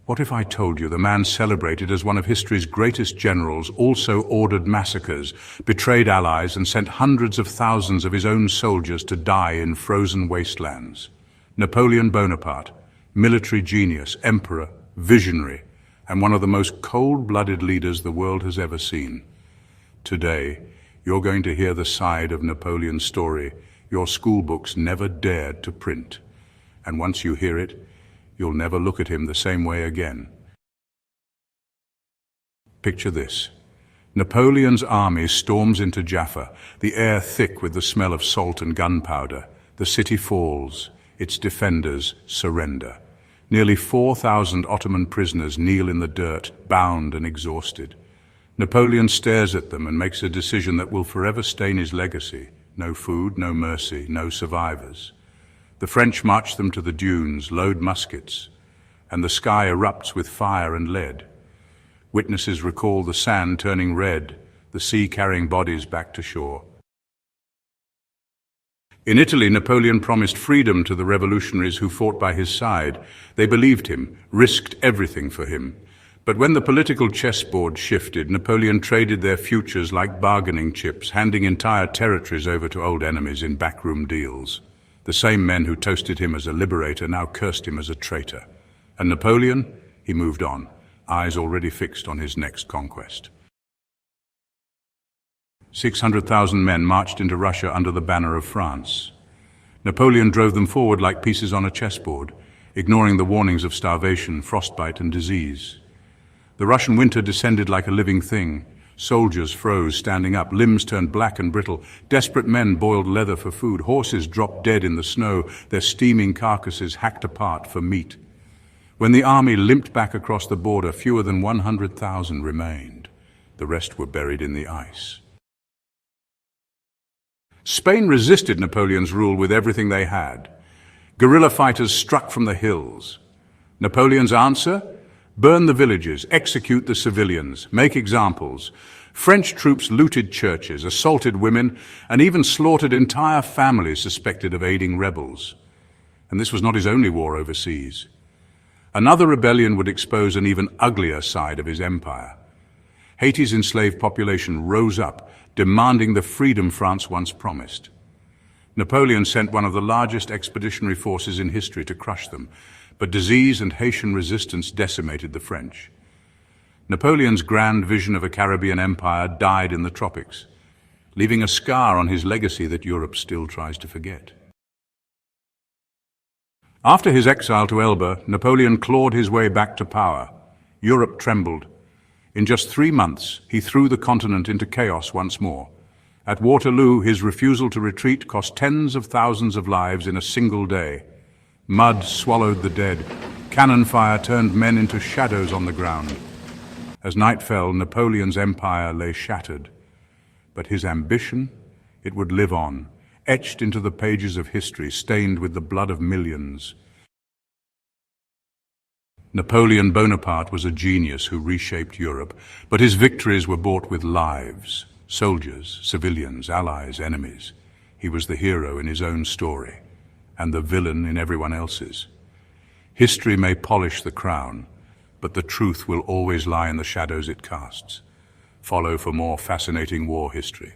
What if I told you the man celebrated as one of history's greatest generals also ordered massacres, betrayed allies, and sent hundreds of thousands of his own soldiers to die in frozen wastelands? Napoleon Bonaparte, military genius, emperor, visionary, and one of the most cold-blooded leaders the world has ever seen. Today, you're going to hear the side of Napoleon's story your schoolbooks never dared to print. And once you hear it, you'll never look at him the same way again. Picture this. Napoleon's army storms into Jaffa, the air thick with the smell of salt and gunpowder. The city falls, its defenders surrender. Nearly 4,000 Ottoman prisoners kneel in the dirt, bound and exhausted. Napoleon stares at them and makes a decision that will forever stain his legacy. No food, no mercy, no survivors. The French march them to the dunes, load muskets, and the sky erupts with fire and lead. Witnesses recall the sand turning red, the sea carrying bodies back to shore. In Italy, Napoleon promised freedom to the revolutionaries who fought by his side. They believed him, risked everything for him. But when the political chessboard shifted, Napoleon traded their futures like bargaining chips, handing entire territories over to old enemies in backroom deals. The same men who toasted him as a liberator now cursed him as a traitor. And Napoleon? He moved on, eyes already fixed on his next conquest. 600,000 men marched into Russia under the banner of France. Napoleon drove them forward like pieces on a chessboard, ignoring the warnings of starvation, frostbite, and disease. The Russian winter descended like a living thing. Soldiers froze, standing up, limbs turned black and brittle. Desperate men boiled leather for food. Horses dropped dead in the snow, their steaming carcasses hacked apart for meat. When the army limped back across the border, fewer than 100,000 remained. The rest were buried in the ice. Spain resisted Napoleon's rule with everything they had. Guerrilla fighters struck from the hills. Napoleon's answer? Burn the villages, execute the civilians, make examples. French troops looted churches, assaulted women, and even slaughtered entire families suspected of aiding rebels. And this was not his only war overseas. Another rebellion would expose an even uglier side of his empire. Haiti's enslaved population rose up, demanding the freedom France once promised. Napoleon sent one of the largest expeditionary forces in history to crush them, but disease and Haitian resistance decimated the French. Napoleon's grand vision of a Caribbean empire died in the tropics, leaving a scar on his legacy that Europe still tries to forget. After his exile to Elba, Napoleon clawed his way back to power. Europe trembled. In just 3 months, he threw the continent into chaos once more. At Waterloo, his refusal to retreat cost tens of thousands of lives in a single day. Mud swallowed the dead. Cannon fire turned men into shadows on the ground. As night fell, Napoleon's empire lay shattered. But his ambition, it would live on, etched into the pages of history, stained with the blood of millions. Napoleon Bonaparte was a genius who reshaped Europe, but his victories were bought with lives. Soldiers, civilians, allies, enemies. He was the hero in his own story, and the villain in everyone else's. History may polish the crown, but the truth will always lie in the shadows it casts. Follow for more fascinating war history.